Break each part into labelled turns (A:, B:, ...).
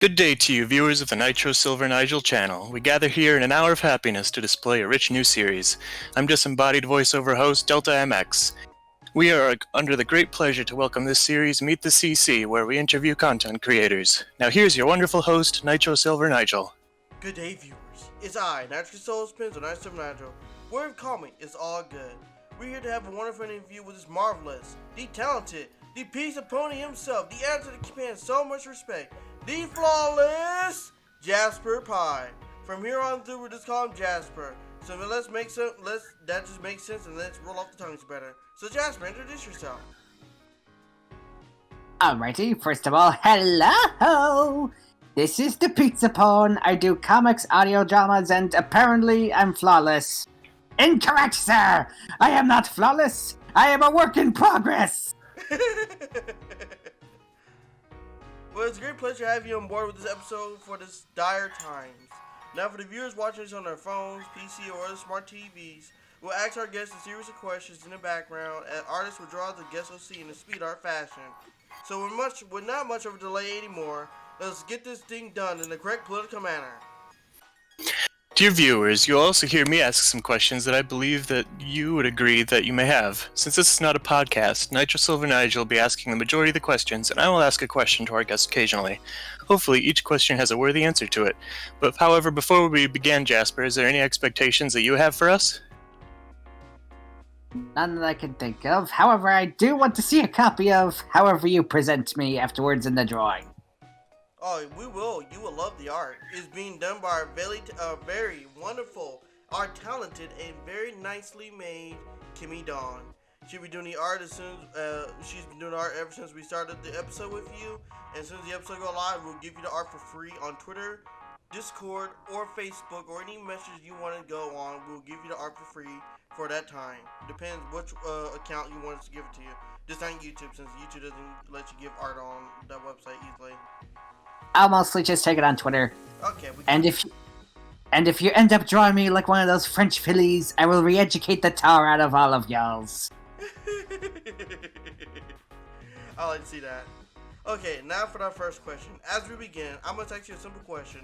A: Good day to you, viewers of the Nitro Silver Nigel channel. We gather here in an hour of happiness to display a rich new series. I'm disembodied voiceover host DeltaMX. We are under the great pleasure to welcome this series, Meet the CC, where we interview content creators. Now here's your wonderful host, Nitro Silver Nigel.
B: Good day, viewers. It's I, Natural Soul Spins or Nitro Nitro. Word call me, it's all good. We're here to have a wonderful interview with this marvelous, the talented, the piece of pony himself, the answer that commands so much respect, the flawless JasperPie. From here on through, we'll just call him Jasper. So that just makes sense, and let's roll off the tongues better. So Jasper, introduce yourself.
C: Alrighty, first of all, hello! This is the Pizza Pawn. I do comics, audio dramas, and apparently I'm flawless. Incorrect, sir! I am not flawless! I am a work in progress!
B: Well, it's a great pleasure to have you on board with this episode for this dire times. Now, for the viewers watching this on their phones, PC, or other smart TVs, we'll ask our guests a series of questions in the background, and artists will draw the guests will see in a speed art fashion. So with not much of a delay anymore, let's get this thing done in the correct political manner.
A: Dear viewers, you'll also hear me ask some questions that I believe that you would agree that you may have. Since this is not a podcast, Nitro Silver Nigel will be asking the majority of the questions, and I will ask a question to our guests occasionally. Hopefully, each question has a worthy answer to it. But however, before we begin, Jasper, is there any expectations that you have for us?
C: None that I can think of. However, I do want to see a copy of however you present me afterwards in the drawing.
B: Oh, we will. You will love the art. It's being done by our very wonderful, our talented, and very nicely made Kimmy Dawn. She'll be doing the art as soon as, she's been doing art ever since we started the episode with you. And as soon as the episode goes live, we'll give you the art for free on Twitter, Discord, or Facebook, or any message you want to go on. We'll give you the art for free for that time. Depends which account you want us to give it to you. Just not YouTube, since YouTube doesn't let you give art on that website easily.
C: I'll mostly just take it on Twitter.
B: Okay.
C: And if you end up drawing me like one of those French fillies, I will re-educate the tar out of all of y'alls.
B: I like to see that. Okay, now for our first question. As we begin, I'm going to ask you a simple question.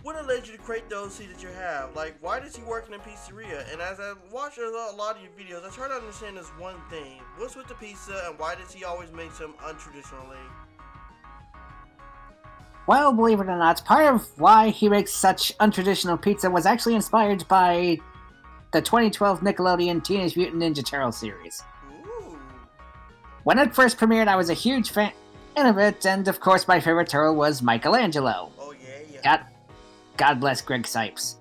B: What led you to create the OC that you have? Like, why does he work in a pizzeria? And as I watch a lot of your videos, I try to understand this one thing. What's with the pizza, and why does he always make them untraditionally?
C: Well, believe it or not, part of why he makes such untraditional pizza was actually inspired by the 2012 Nickelodeon Teenage Mutant Ninja Turtles series.
B: Ooh.
C: When it first premiered, I was a huge fan of it, and of course my favorite turtle was Michelangelo.
B: Oh, yeah.
C: God bless Greg Sipes.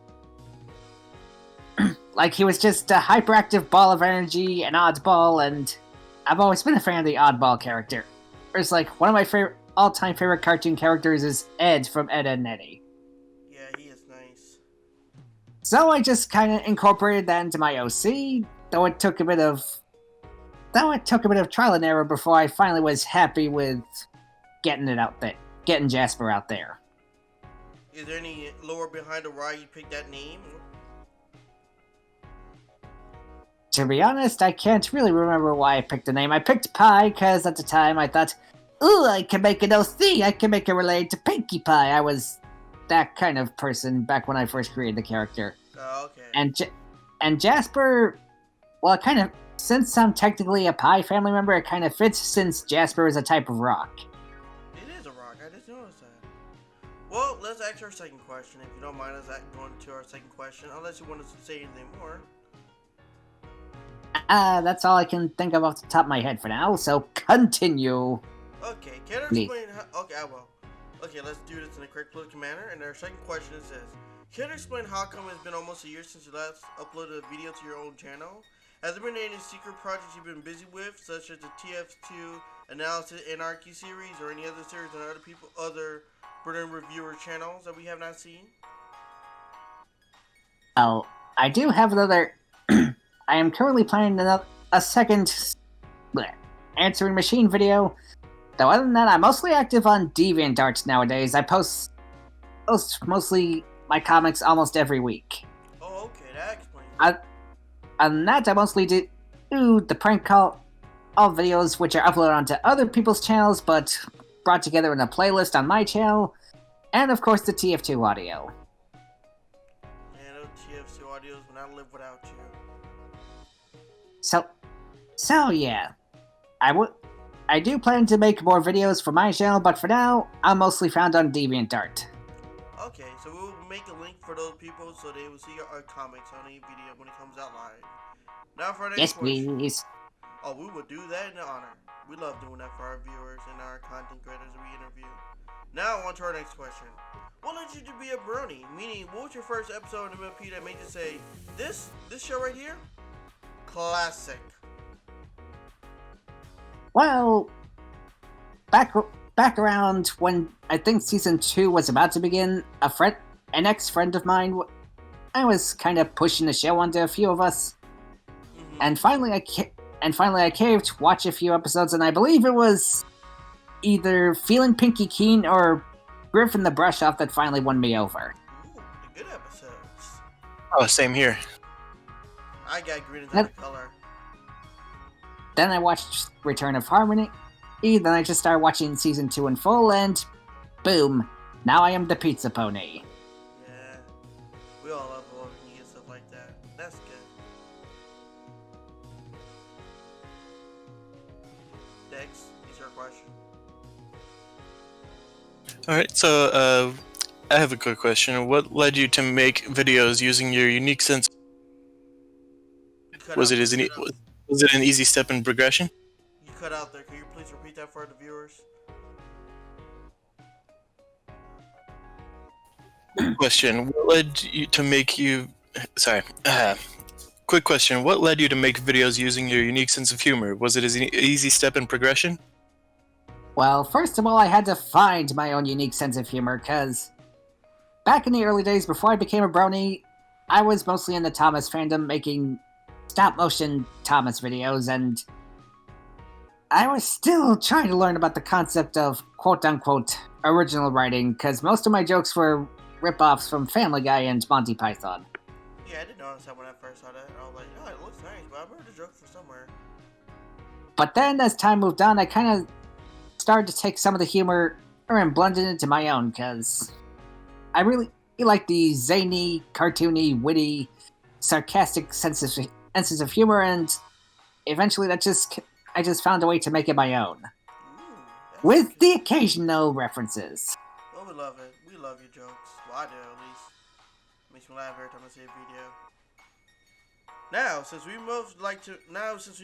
C: Like, he was just a hyperactive ball of energy, an oddball, and I've always been a fan of the oddball character. It's like, one of my all-time favorite cartoon characters is Ed from Ed, Edd n Eddy.
B: Yeah, he is nice.
C: So I just kind of incorporated that into my OC, though it took a bit of trial and error before I finally was happy with getting Jasper out there.
B: Is there any lore behind why you picked that name?
C: To be honest, I can't really remember why I picked the name. I picked Pie because at the time I thought, ooh, I can make an OC, I can make it related to Pinkie Pie. I was that kind of person back when I first created the character.
B: Oh, okay.
C: And Jasper, well, since I'm technically a Pie family member, it kind of fits since Jasper is a type of rock.
B: It is a rock, I just noticed that. Well, let's ask our second question. If you don't mind us going to our second question, unless you want us to say anything more.
C: That's all I can think of off the top of my head for now, so continue.
B: Okay, can you explain how... Okay, I will. Okay, let's do this in a correct political manner. And our second question says, can you explain how come it's been almost a year since you last uploaded a video to your own channel? Has there been any secret projects you've been busy with, such as the TF2 Analysis Anarchy series, or any other series on other Britain reviewer channels that we have not seen?
C: Oh, I do have another... I am currently planning a second answering machine video. Though other than that, I'm mostly active on DeviantArt nowadays. I post mostly my comics almost every week.
B: Oh, okay, that explains it.
C: Other than that, I mostly do the prank call all videos which are uploaded onto other people's channels, but brought together in a playlist on my channel, and of course the TF2 audio.
B: Man, those TF2 audios will not live without you.
C: So yeah, I do plan to make more videos for my channel, but for now, I'm mostly found on DeviantArt.
B: Okay, so we'll make a link for those people so they will see our comics on any video when it comes out live. Now for our next
C: Yes,
B: question.
C: please.
B: Oh, we will do that in honor. We love doing that for our viewers and our content creators that we interview. Now on to our next question. What led you to be a brony? Meaning, what was your first episode of MP that made you say, this show right here? Classic.
C: Well, back around when I think season 2 was about to begin, an ex-friend of mine, I was kind of pushing the show onto a few of us, and finally I caved to watch a few episodes, and I believe it was either Feeling Pinky Keen or Griffin the Brush Off that finally won me over.
B: Ooh, the good episodes.
A: Oh, same here.
B: I got green as a color.
C: Then I watched Return of Harmony, then I just started watching season 2 in full, and boom, now I am the pizza pony.
B: Yeah, we all love when you get stuff like that. That's good. Dex, is your question?
A: Alright, so I have a quick question. What led you to make videos using your unique sense? Was it an easy step in progression?
B: You cut out there. Can you please repeat that for the viewers?
A: Question. What led you to make you... Sorry. Quick question. What led you to make videos using your unique sense of humor? Was it an easy step in progression?
C: Well, first of all, I had to find my own unique sense of humor, because back in the early days before I became a brony, I was mostly in the Thomas fandom making stop-motion Thomas videos, and I was still trying to learn about the concept of quote-unquote original writing, because most of my jokes were rip-offs from Family Guy and Monty Python.
B: Yeah, I didn't notice that when I first saw that. I was like, oh, it looks nice, but I've heard the joke from somewhere.
C: But then, as time moved on, I kind of started to take some of the humor and blend it into my own, because I really like the zany, cartoony, witty, sarcastic senses of humor, and eventually I just found a way to make it my own.
B: Ooh,
C: with the occasional references.
B: Well, we love it. We love your jokes. Well, I do, at least. Makes me laugh every time I see a video. Now, since we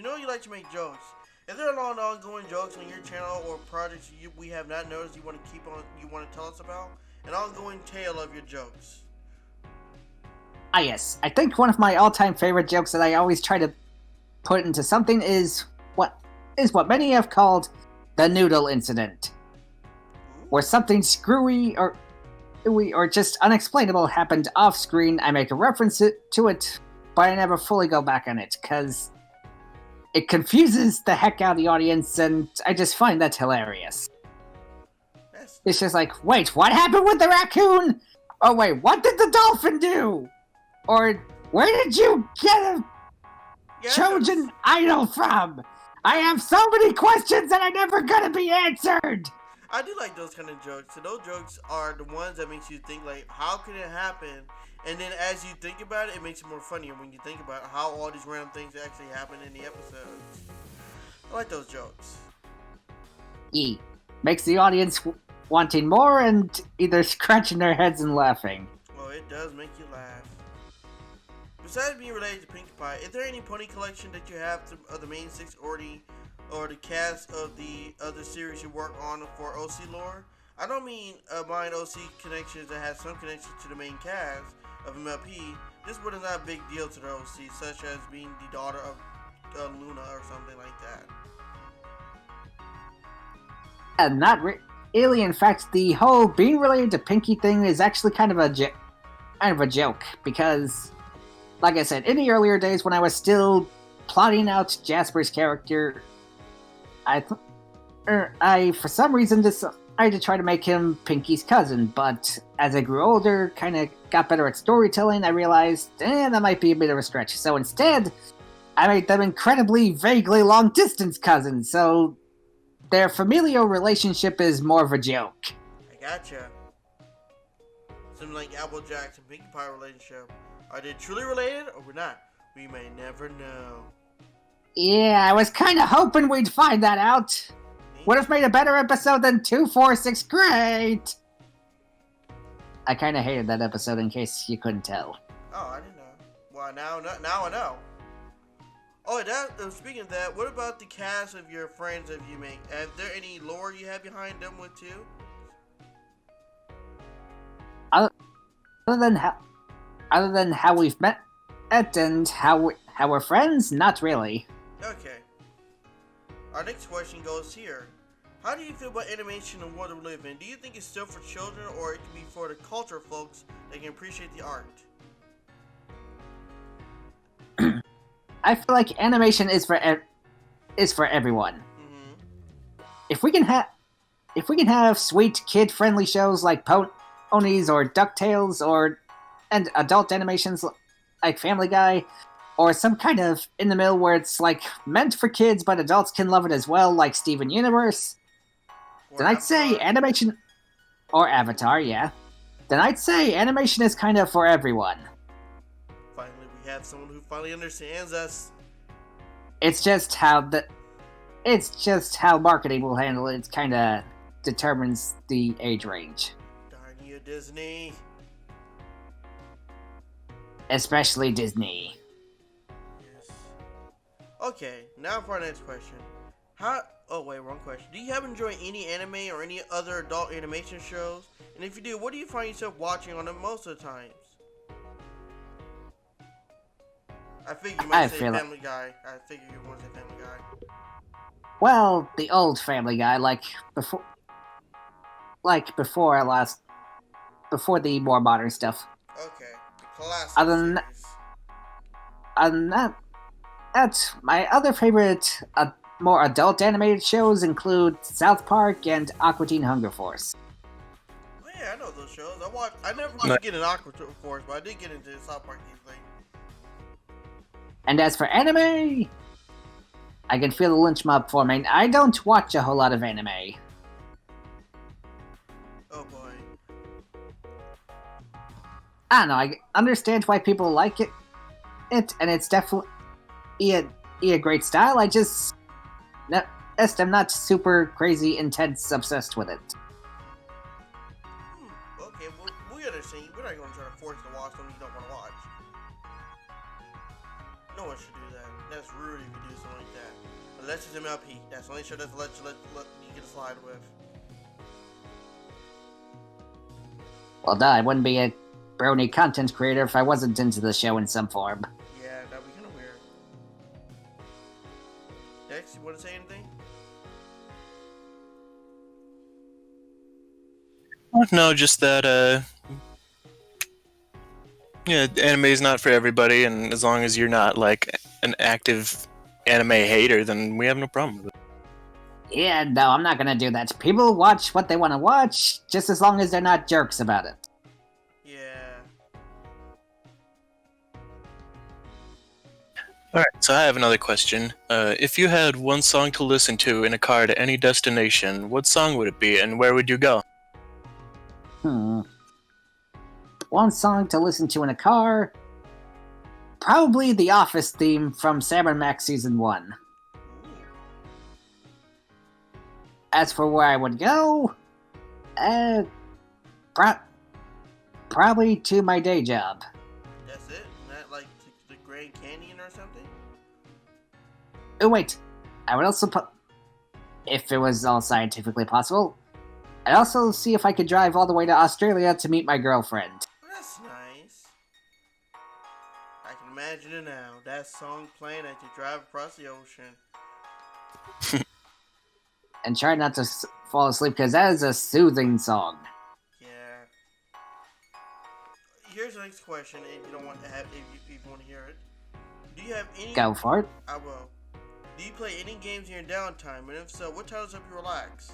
B: know you like to make jokes, is there a lot of ongoing jokes on your channel or projects we have not noticed you want to tell us about? An ongoing tale of your jokes.
C: Ah yes, I think one of my all-time favorite jokes that I always try to put into something is what many have called the noodle incident. Where something screwy or just unexplainable happened off-screen, I make a reference to it, but I never fully go back on it, because it confuses the heck out of the audience, and I just find that hilarious. It's just like, wait, what happened with the raccoon? Oh wait, what did the dolphin do? Or, where did you get a Trojan idol from? I have so many questions that are never gonna be answered!
B: I do like those kind of jokes. So those jokes are the ones that makes you think, like, how could it happen? And then as you think about it, it makes it more funnier when you think about how all these random things actually happen in the episodes. I like those jokes.
C: Yeah. Makes the audience wanting more and either scratching their heads and laughing.
B: Well, it does make you laugh. Besides being related to Pinkie Pie, is there any pony collection that you have of the main 6 or the cast of the other series you work on for OC lore? I don't mean mine OC connections that have some connection to the main cast of MLP. This one is not a big deal to the OC, such as being the daughter of Luna or something like that.
C: And not really. In fact, the whole being related to Pinkie thing is actually kind of a joke, because, like I said, in the earlier days when I was still plotting out Jasper's character, I for some reason decided to try to make him Pinkie's cousin, but as I grew older, kind of got better at storytelling, I realized, that might be a bit of a stretch. So instead, I made them incredibly vaguely long-distance cousins, so their familial relationship is more of a joke.
B: I gotcha. Something like Applejack's and Pinkie Pie relationship. Are they truly related or not? We may never know.
C: Yeah, I was kind of hoping we'd find that out. Would have made a better episode than 246. Great! I kind of hated that episode in case you couldn't tell.
B: Oh, I didn't know. Well, now I know. Oh, speaking of that, what about the cast of your friends that you make? Is there any lore you have behind them with too?
C: Other than how we've met and how we're friends, not really.
B: Okay. Our next question goes here. How do you feel about animation and world we live in? Do you think it's still for children or it can be for the culture folks that can appreciate the art?
C: I feel like animation is for everyone.
B: Mm-hmm.
C: If we can have sweet kid-friendly shows like Ponies or DuckTales and adult animations like Family Guy, or some kind of in the middle where it's like meant for kids but adults can love it as well, like Steven Universe, then I'd say animation, or Avatar, yeah. Then I'd say animation is kind of for everyone.
B: Finally, we have someone who finally understands us.
C: It's just how marketing will handle it. It kind of determines the age range.
B: Darn you, Disney.
C: Especially Disney.
B: Yes. Okay, now for our next question. Wrong question. Do you happen to enjoy any anime or any other adult animation shows? And if you do, what do you find yourself watching on them most of the times? I figure you might say Family Guy. I figure you want to say Family Guy.
C: Well, the old Family Guy, before the more modern stuff.
B: Okay, the classic.
C: Other than that, my other favorite more adult animated shows include South Park and Aqua Teen Hunger Force.
B: Oh, yeah, I know those shows. I never did get into Aqua Teen Force, but I did get into the South Park thing.
C: And as for anime, I can feel the lynch mob forming. I don't watch a whole lot of anime.
B: Oh boy.
C: I don't know, I understand why people like it, and it's definitely a great style. I'm not super crazy, intense, obsessed with it.
B: Okay, well, we understand. We're not going to try to force you to watch something you don't want to watch. No one should do that. That's rude if you do something like that. Unless it's MLP. That's the only show that's let you get a slide with.
C: Well, duh, I wouldn't be a brony content creator if I wasn't into the show in some form.
B: Yeah, that'd be kind of weird. Dex, you want to say anything?
A: No, just that, anime is not for everybody, and as long as you're not, like, an active anime hater, then we have no problem with it.
C: Yeah, no, I'm not gonna do that. People watch what they want to watch, just as long as they're not jerks about it.
B: Yeah.
A: Alright, so I have another question. If you had one song to listen to in a car to any destination, what song would it be, and where would you go?
C: One song to listen to in a car? Probably the Office theme from DeltaMX Season 1. As for where I would go, probably to my day job.
B: That's it? Not like to the Grand Canyon or something?
C: Oh wait, I would also if it was all scientifically possible, I'd also see if I could drive all the way to Australia to meet my girlfriend.
B: That's nice. I can imagine it now. That song playing as you drive across the ocean.
C: And try not to fall asleep, because that is a soothing song.
B: Yeah. Here's the next question, if you don't want to have, if you want to hear it. Do you have any?
C: Go for it.
B: I will. Do you play any games in your downtime? And if so, what titles help you relax?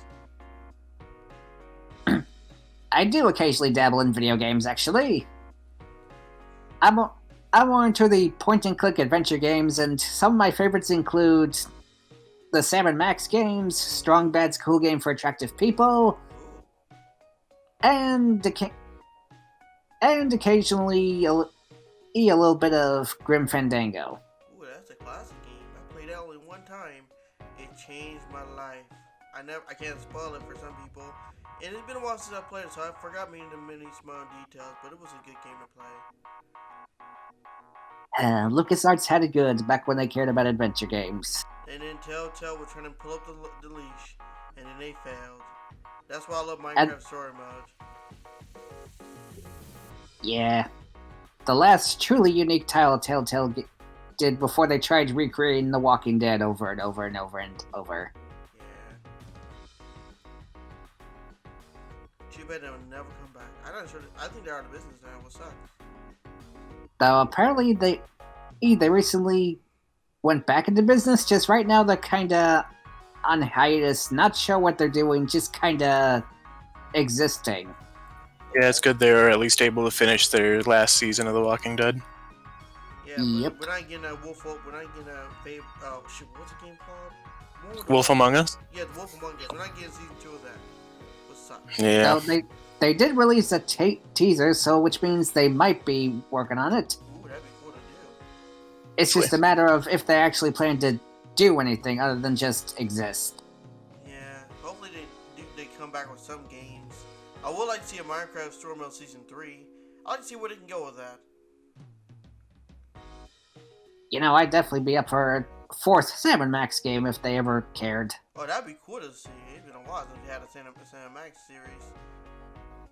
C: I do occasionally dabble in video games, actually. I'm more into the point-and-click adventure games, and some of my favorites include the Sam & Max games, Strong Bad's cool game for attractive people, and occasionally a little bit of Grim Fandango.
B: Ooh, that's a classic game. I played that only one time. It changed my life. I can't spoil it for some people. And it's been a while since I played it, so I forgot many small details, but it was a good game to play.
C: LucasArts had it good back when they cared about adventure games.
B: And then Telltale were trying to pull up the leash, and then they failed. That's why I love Minecraft Story Mode.
C: Yeah. The last truly unique title Telltale did before they tried recreating The Walking Dead over and over and over and over.
B: Yeah. Too bad they'll never come back. I think they're out of business now. What sucks?
C: Though apparently they recently went back into business. Just right now they're kinda on hiatus, not sure what they're doing, just kinda existing.
A: Yeah, it's good they were at least able to finish their last season of The Walking Dead.
B: Yeah,
C: yep.
B: We're not getting a what's the game called?
A: Wolf Among Us?
B: Yeah, the Wolf Among Us. We're not getting season 2 of that. What sucks?
A: Yeah.
C: So they did release a teaser, so which means they might be working on it.
B: Ooh, that'd be cool to do.
C: It's just a matter of if they actually plan to do anything other than just exist.
B: Yeah, hopefully they come back with some games. I would like to see a Minecraft Story Mode Season 3. I'd like to see where they can go with that.
C: You know, I'd definitely be up for a fourth Sam & Max game if they ever cared.
B: Oh, that'd be cool to see. It's been a while since we had a Sam & Max series.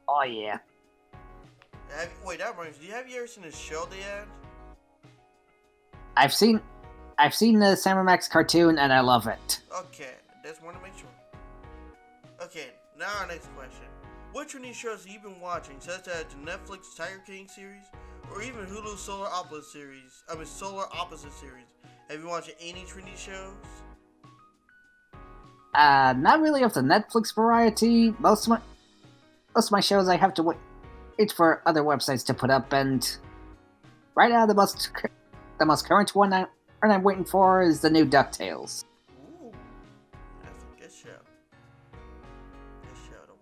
C: Oh yeah.
B: Wait, that reminds me. Have you ever seen the show they had?
C: I've seen the Sam & Max cartoon and I love it.
B: Okay, just want to make sure. Okay, now our next question. Which one of these shows have you been watching, such as the Netflix Tiger King series, or even Hulu's Solar Opposite series? Have you watched any Trinity shows?
C: Not really of the Netflix variety. Most of my shows I have to wait for other websites to put up, and right now the most current one I'm waiting for is the new DuckTales.
B: Ooh, that's a good show. Good show to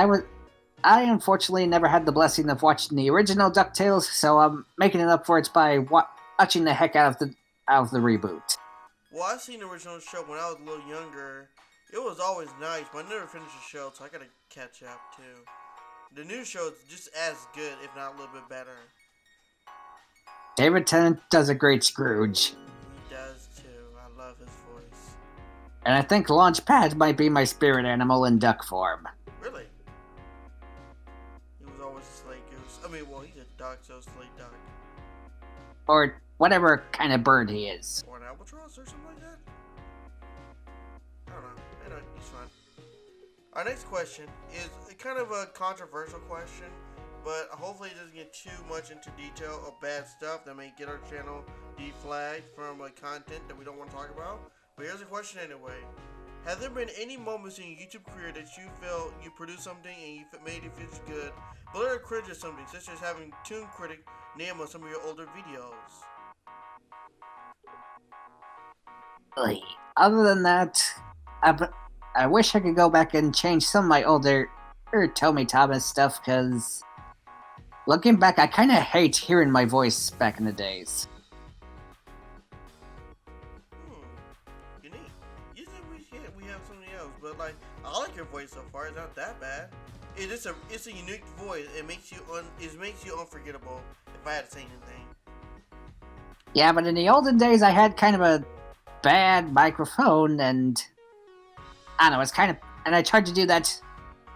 B: watch.
C: I unfortunately never had the blessing of watching the original DuckTales, so I'm making it up for it by watching the heck out of the reboot.
B: Well, I seen the original show when I was a little younger. It was always nice, but I never finished the show, so I gotta catch up too. The new show is just as good, if not a little bit better.
C: David Tennant does a great Scrooge.
B: He does too. I love his voice.
C: And I think Launchpad might be my spirit animal in duck form.
B: Really? He was always a slate goose. I mean, well, he's a duck, so slate duck.
C: Or whatever kind of bird he is.
B: Or an albatross or something like that? I don't know. Anyway, he's fine. Our next question is kind of a controversial question, but hopefully it doesn't get too much into detail of bad stuff that may get our channel deflagged from content that we don't want to talk about. But here's a question anyway. Have there been any moments in your YouTube career that you feel you produced something and you made it feel good, but later critics or something, such as having Toon Critic name on some of your older videos?
C: Other than that, I wish I could go back and change some of my older Tommy Thomas stuff, because looking back, I kind of hate hearing my voice back in the days.
B: Unique. Usually we have somebody else, but I like your voice so far. It's not that bad. It's a unique voice. It makes you unforgettable. If I had to say anything.
C: Yeah, but in the olden days, I had kind of a bad microphone, and I don't know. And I tried to do that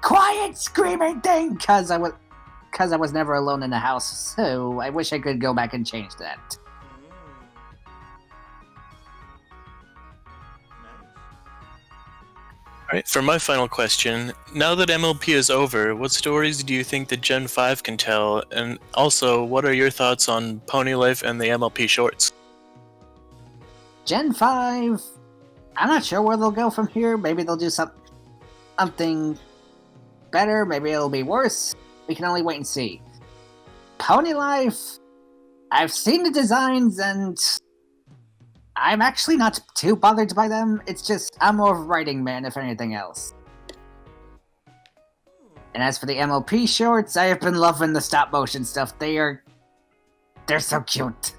C: quiet screaming thing because I was never alone in the house. So I wish I could go back and change that.
A: Alright, for my final question, now that MLP is over, what stories do you think that Gen 5 can tell? And also, what are your thoughts on Pony Life and the MLP shorts?
C: Gen 5, I'm not sure where they'll go from here. Maybe they'll do something better, maybe it'll be worse. We can only wait and see. Pony Life, I've seen the designs, and I'm actually not too bothered by them. It's just I'm more of a writing man, if anything else. And as for the MLP shorts, I have been loving the stop motion stuff. They're so cute.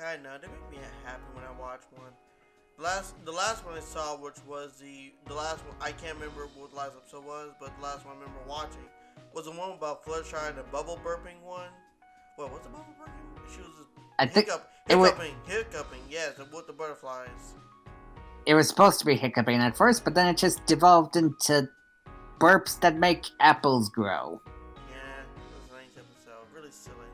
B: I know, they make me happy when I watch one. The last one I saw, which was the last one, I can't remember what the last episode was, but the last one I remember watching was the one about Fluttershy and the bubble burping one. What was the bubble burping? She was
C: I think
B: hiccuping, yes, with the butterflies.
C: It was supposed to be hiccuping at first, but then it just devolved into burps that make apples grow.
B: Yeah, it was a nice episode. Really silly.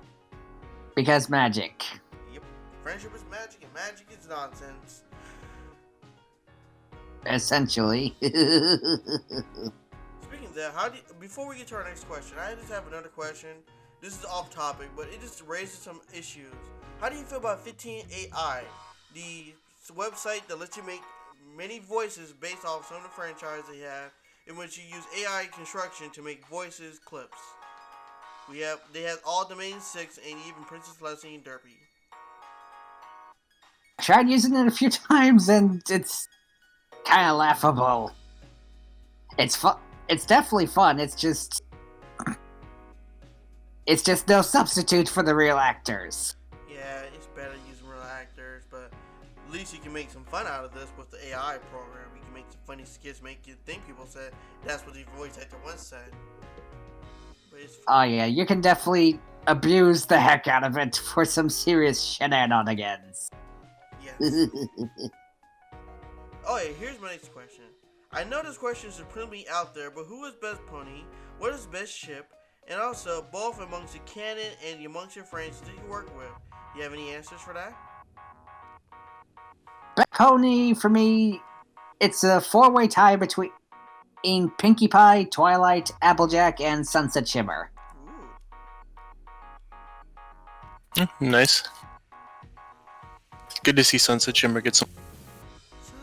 C: Because magic.
B: Yep. Friendship is magic, and magic is nonsense.
C: Essentially.
B: Speaking of that, before we get to our next question, I just have another question. This is off topic, but it just raises some issues. How do you feel about 15AI, the website that lets you make many voices based off some of the franchise they have, in which you use AI construction to make voices clips? They have all Domain 6 and even Princess Leslie and Derpy.
C: I tried using it a few times and it's kind of laughable. It's fun. It's definitely fun. It's just no substitute for the real actors.
B: Yeah, it's better using real actors, but at least you can make some fun out of this with the AI program. You can make some funny skits, make you think people said that's what the voice actor once said.
C: Oh yeah, you can definitely abuse the heck out of it for some serious shenanigans.
B: Yes. Oh yeah, here's my next question. I know this question is supremely out there, but who is best pony? What is best ship? And also, both amongst the canon and amongst your friends that you work with. You have any answers for that?
C: Best pony, for me, it's a four-way tie between Pinkie Pie, Twilight, Applejack, and Sunset Shimmer.
B: Ooh.
A: Nice. Good to see Sunset Shimmer get some.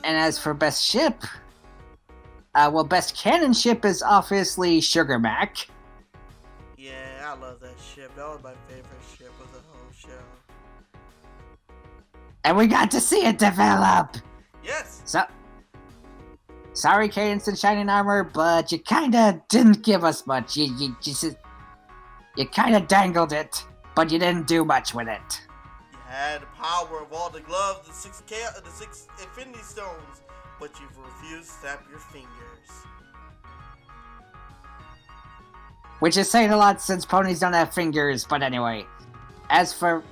C: And as for best ship, best canon ship is obviously Sugar Mac.
B: Yeah, I love that ship. That was my favorite ship of the whole show.
C: And we got to see it develop!
B: Yes!
C: Sorry, Cadence and Shining Armor, but you kinda didn't give us much. You kinda dangled it, but you didn't do much with it.
B: You had the power of all the gloves, the six Infinity Stones, but you've refused to snap your fingers.
C: Which is saying a lot since ponies don't have fingers, but anyway. As for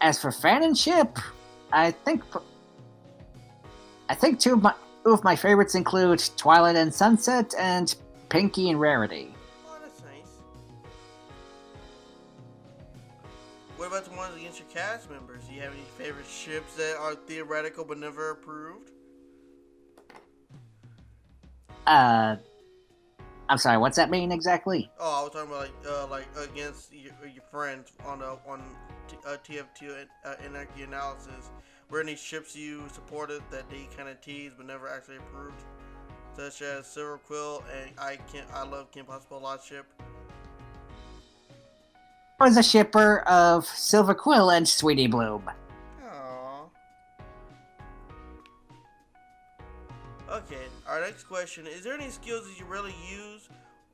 C: fanship, I think two of my favorites include Twilight and Sunset and Pinkie and Rarity.
B: Oh, that's nice. What about the ones against your cast members? Do you have any favorite ships that are theoretical but never approved?
C: I'm sorry, what's that mean exactly?
B: Oh, I was talking about like against your friends on TF2 Anarchy Analysis. Were any ships you supported that they kind of teased but never actually approved, such as Silver Quill and I love Kim Possible Lot ship.
C: I was a shipper of Silver Quill and Sweetie Bloom.
B: Aww. Okay, our next question. Is there any skills that you really use,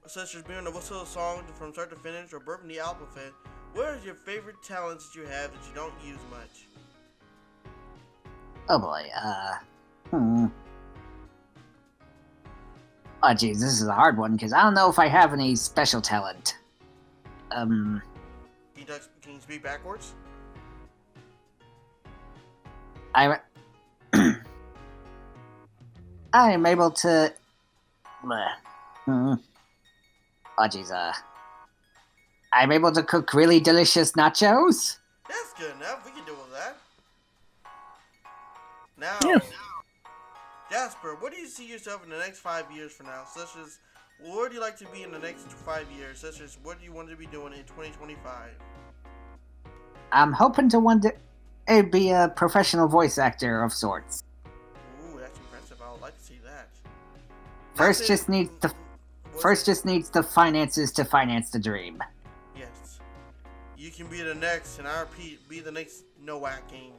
B: such as being able to whistle a song from start to finish or burping the alphabet? What is your favorite talents that you have that you don't use much?
C: Oh boy, Oh geez, this is a hard one, because I don't know if I have any special talent.
B: Can you speak backwards?
C: I'm able to... Oh geez, I'm able to cook really delicious nachos.
B: That's good enough. We can deal with that. Now, Jasper, what do you see yourself in the next 5 years from now? Such as, where would you like to be in the next 5 years? Such as, what do you want to be doing in 2025?
C: I'm hoping to one day be a professional voice actor of sorts.
B: Ooh, that's impressive. I would like to see that.
C: First just needs the finances to finance the dream.
B: Yes. You can be the next, and I repeat, be the next Noah King.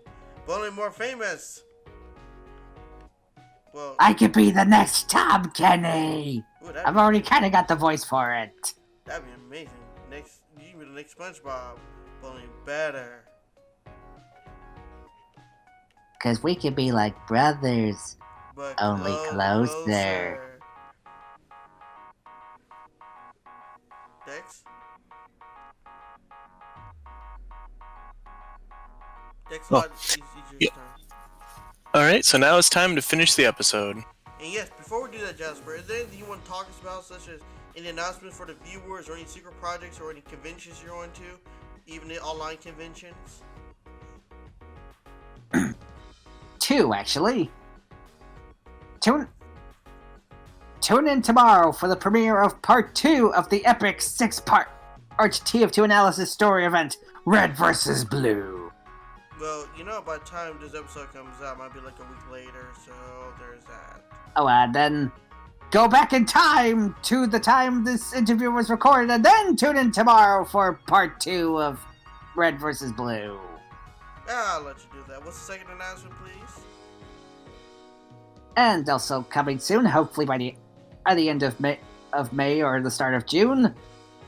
B: But only more famous. Well,
C: I could be the next Tom Kenny.
B: ooh,
C: I've already kind of got the voice for it.
B: that'd be amazing. Next, you can be the next SpongeBob, but only better.
C: Cause we could be like brothers.
B: But
C: Only closer.
B: Dex? Dex,
A: Oh.
B: it's your
A: Yep.
B: turn.
A: Alright, so now it's time to finish the episode.
B: And yes, before we do that, Jasper, is there anything you want to talk about, such as any announcements for the viewers, or any secret projects, or any conventions you're going to, even the online conventions?
C: 2, actually. Tune in tomorrow for the premiere of part 2 of the epic 6-part Arch TF2 analysis story event, Red vs. Blue.
B: Well, by the time this episode comes out, it might be like a week later, so there's that.
C: Oh, then go back in time to the time this interview was recorded, and then tune in tomorrow for part 2 of Red vs. Blue.
B: I'll let you do that. What's the second announcement, please?
C: And also coming soon, hopefully by the end of May or the start of June,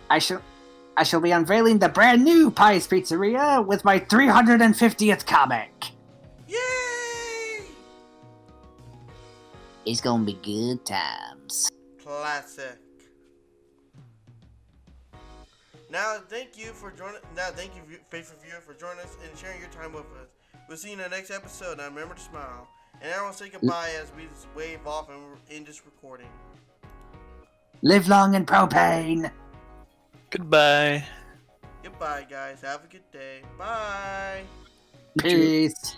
C: I shall be unveiling the brand new Pie's Pizzeria with my 350th comic.
B: Yay!
C: It's gonna be good times.
B: Classic. Now, thank you, faithful viewer, for joining us and sharing your time with us. We'll see you in the next episode. Now, remember to smile. And everyone say goodbye as we just wave off and end this recording.
C: Live long in propane.
A: Goodbye.
B: Goodbye, guys. Have a good day. Bye.
C: Peace.